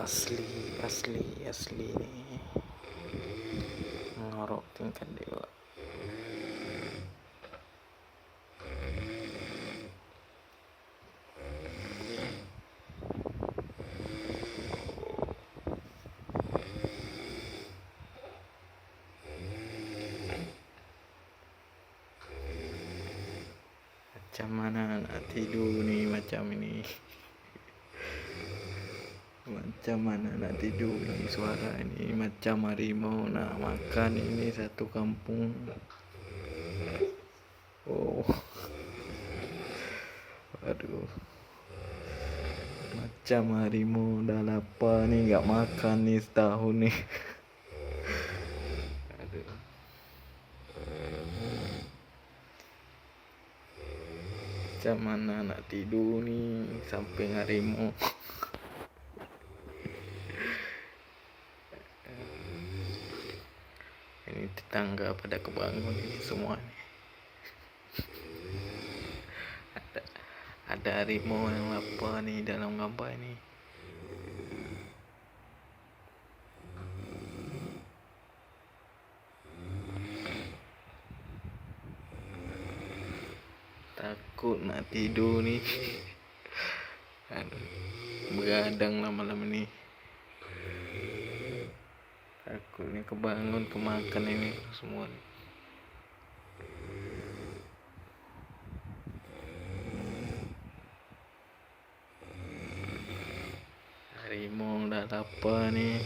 asli nih, ngorok tingkat dewa. Macam mana nak tidur nih macam ini? Macam mana nak tidur ni, suara ini macam harimau nak makan ini satu kampung. Oh, aduh, macam harimau dah lapar ni, gak makan ni setahun ni. Aduh, macam mana nak tidur ni samping harimau. Ini tetangga pada kebangun ini semua ni. Ada harimau yang lapar ni dalam gambar ni. Takut nak tidur ni. Aduh, begadang lah malam ni. Takut ni kebangun kemakan ini semua ni. Harimau dah lapar ni.